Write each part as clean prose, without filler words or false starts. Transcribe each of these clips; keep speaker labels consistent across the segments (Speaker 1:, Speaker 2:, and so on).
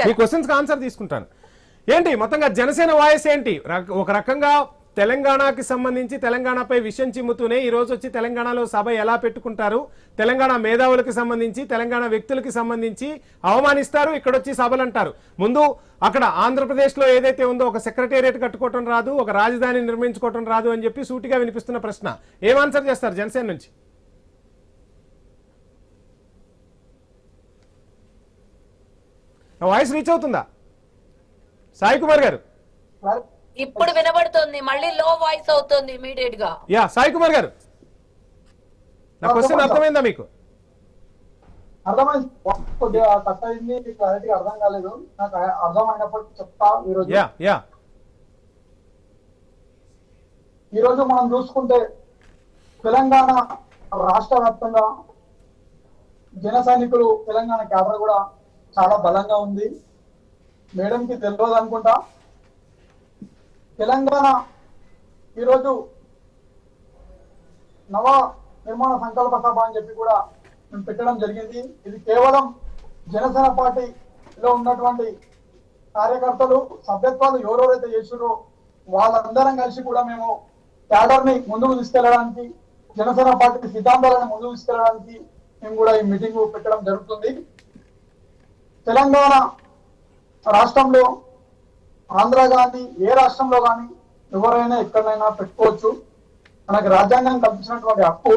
Speaker 1: మీ questions కి answer తీసుకుంటాను. ఏంటి మొత్తంగా జనసేన వాయిస్ ఏంటి? ఒక రకంగా తెలంగాణకి సంబంధించి తెలంగాణపై విషయం చిమ్ముతూనే ఈ రోజు వచ్చి తెలంగాణలో సభ ఎలా పెట్టుకుంటారు, తెలంగాణ మేధావులకు సంబంధించి తెలంగాణ వ్యక్తులకి సంబంధించి అవమానిస్తారు, ఇక్కడ వచ్చి సభలు అంటారు. ముందు అక్కడ ఆంధ్రప్రదేశ్లో ఏదైతే ఉందో ఒక సెక్రటేరియట్ కట్టుకోవటం రాదు, ఒక రాజధాని నిర్మించుకోవటం రాదు అని చెప్పి సూటిగా వినిపిస్తున్న ప్రశ్న ఏం ఆన్సర్ చేస్తారు జనసేన నుంచి? వాయిస్ రీచ్ అవుతుందా సాయి కుమార్ గారు?
Speaker 2: ఇప్పుడు వినబడుతుంది, మళ్ళీ లో వాయిస్ అవుతుంది ఇమీడియట్ గా.
Speaker 1: యా సాయి కుమార్ గారు, నా క్వశ్చన్ అర్థమైందా మీకు?
Speaker 3: అర్థమైంది, కొద్దిగా కట్ అయింది, క్లారిటీ అర్థం కాలేదు. నాకు అర్థమైనప్పటికీ చెప్తా. ఈరోజు మనం చూసుకుంటే తెలంగాణ రాష్ట్ర వ్యాప్తంగా జన సైనికులు తెలంగాణ క్యాడర్ కూడా చాలా బలంగా ఉంది. మేడంకి తెలియదు అనుకుంటా, తెలంగాణ ఈరోజు నవ నిర్మాణ సంకల్ప సభ అని చెప్పి కూడా మేము పెట్టడం జరిగింది. ఇది కేవలం జనసేన పార్టీలో ఉన్నటువంటి కార్యకర్తలు సభ్యత్వాలు ఎవరెవరైతే చేసారో వాళ్ళందరం కలిసి కూడా మేము క్యాడర్ ని ముందుకు తీసుకెళ్లడానికి, జనసేన పార్టీ సిద్ధాంతాలను ముందుకు తీసుకెళ్లడానికి మేము కూడా ఈ మీటింగ్ పెట్టడం జరుగుతుంది. తెలంగాణ రాష్ట్రంలో ఆంధ్ర కానీ ఏ రాష్ట్రంలో కానీ ఎవరైనా ఎక్కడైనా పెట్టుకోవచ్చు. మనకి రాజ్యాంగం కల్పించినటువంటి హక్కు.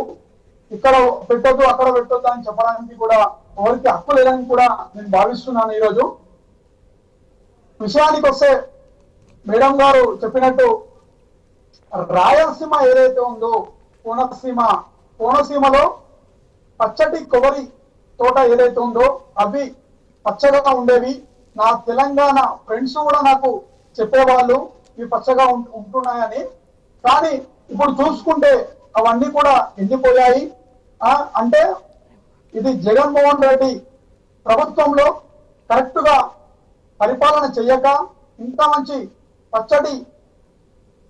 Speaker 3: ఇక్కడ పెట్టొద్దు అక్కడ పెట్టొద్దు అని చెప్పడానికి కూడా ఎవరికి హక్కు లేదని కూడా నేను భావిస్తున్నాను. ఈరోజు విషయానికి వస్తే మేడం గారు చెప్పినట్టు రాయలసీమ ఏదైతే ఉందో కోనసీమలో పచ్చటి కొబ్బరి తోట ఏదైతే ఉందో అవి పచ్చగా ఉండేవి. నా తెలంగాణ ఫ్రెండ్స్ కూడా నాకు చెప్పేవాళ్ళు ఇవి పచ్చగా ఉంటున్నాయని. కానీ ఇప్పుడు చూసుకుంటే అవన్నీ కూడా ఎండిపోయాయి. అంటే ఇది జగన్మోహన్ రెడ్డి ప్రభుత్వంలో కరెక్ట్ గా పరిపాలన చేయక ఇంత మంచి పచ్చడి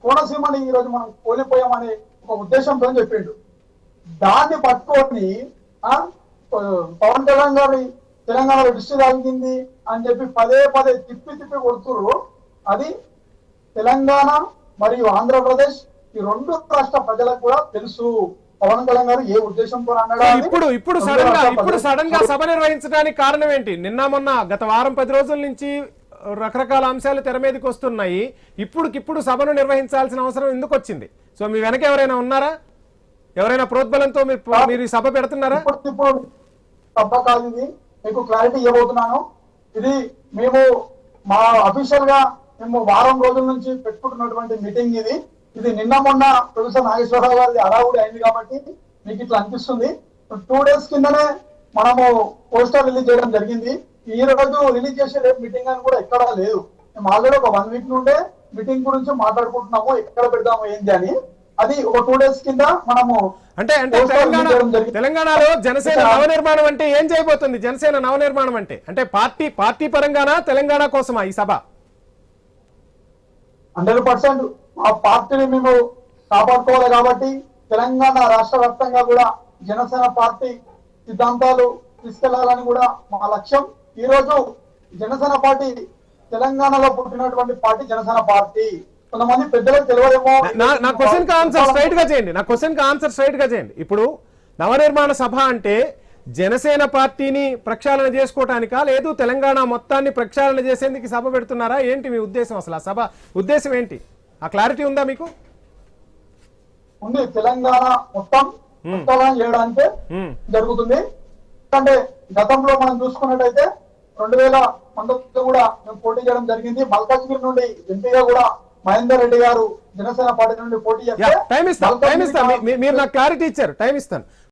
Speaker 3: కోనసీమని ఈరోజు మనం కోల్పోయామనే ఒక ఉద్దేశంతో చెప్పిండు. దాన్ని పట్టుకొని పవన్ కళ్యాణ్ గారి తెలంగాణలో దృష్టి తాగింది అని చెప్పి పదే పదే తిప్పి కొడుతున్నారు. అది తెలంగాణ మరియు ఆంధ్రప్రదేశ్ ఈ రెండు రాష్ట్ర ప్రజలకు కూడా తెలుసు పవన్ కళ్యాణ్ గారు ఏ ఉద్దేశంతో అన్నాడు.
Speaker 1: ఇప్పుడు సడన్ గా సభ నిర్వహించడానికి కారణం ఏంటి? నిన్న మొన్న గత వారం 10 రోజుల నుంచి రకరకాల అంశాలు తెర మీదకి వస్తున్నాయి. ఇప్పుడుకిప్పుడు సభను నిర్వహించాల్సిన అవసరం ఎందుకు వచ్చింది? సో మీ వెనక ఎవరైనా ఉన్నారా? ఎవరైనా ప్రోద్బలంతో మీరు సభ పెడుతున్నారా?
Speaker 3: ఇప్పుడు సభ కాదు, ఇది మీకు క్లారిటీ ఇవ్వబోతున్నాను. ఇది మేము మా అఫీషియల్ గా మేము వారం రోజుల నుంచి పెట్టుకుంటున్నటువంటి మీటింగ్ ఇది. ఇది నిన్న మొన్న ప్రొఫెసర్ నాగేశ్వరరావు గారి అడావుడి అయింది కాబట్టి మీకు ఇట్లా అనిపిస్తుంది. 2 days కిందనే మనము పోస్టర్ రిలీజ్ చేయడం జరిగింది. ఈ రోజు రిలీజ్ చేసే రేపు మీటింగ్ అని కూడా ఎక్కడా లేదు. మేము ఆల్రెడీ ఒక 1 week నుండే మీటింగ్ గురించి మాట్లాడుకుంటున్నాము, ఎక్కడ పెడదాము ఏంటి అని. అది ఒక 2 days కింద మనము
Speaker 1: అంటే తెలంగాణలో జనసేన నవనిర్మాణం అంటే ఏం చేయబోతుంది? జనసేన నవనిర్మాణం అంటే పార్టీ పరంగానా తెలంగాణ కోసమా ఈ సభ?
Speaker 3: 100% ఆ పార్టీని మేము కాపాడుకోవాలి కాబట్టి తెలంగాణ రాష్ట్ర వ్యాప్తంగా కూడా జనసేన పార్టీ సిద్ధాంతాలు తీసుకెళ్లాలని కూడా మా లక్ష్యం. ఈ రోజు జనసేన పార్టీ తెలంగాణలో పుట్టినటువంటి పార్టీ జనసేన పార్టీ. కొంతమంది పెద్దలకు తెలియదేమో.
Speaker 1: నా క్వశ్చన్ కి ఆన్సర్ స్ట్రైట్ గా చేయండి. ఇప్పుడు నవనిర్మాణ సభ అంటే జనసేన పార్టీని ప్రక్షాళన చేసుకోవటానికా, లేదు తెలంగాణ మొత్తాన్ని ప్రక్షాళన చేసేందుకు సభ పెడుతున్నారా? ఏంటి మీ ఉద్దేశం? అసలు ఆ సభ ఉద్దేశం ఏంటి? ఆ క్లారిటీ ఉందా మీకు?
Speaker 3: ఉంది. తెలంగాణ మొత్తం ప్రక్షాళన చేయడానికే జరుగుతుంది. ఎందుకంటే గతంలో మనం చూసుకున్నట్టయితే 2019 కూడా మేము పోటీ చేయడం జరిగింది. మల్కాజ్గిరి నుండి ఎంపీగా కూడా మహేందర్ రెడ్డి గారు జనసేన పార్టీ నుండి పోటీ చేస్తే
Speaker 1: టైం ఇస్తాను, మీరు నాకు క్లారిటీ ఇచ్చారు, టైం ఇస్తాను.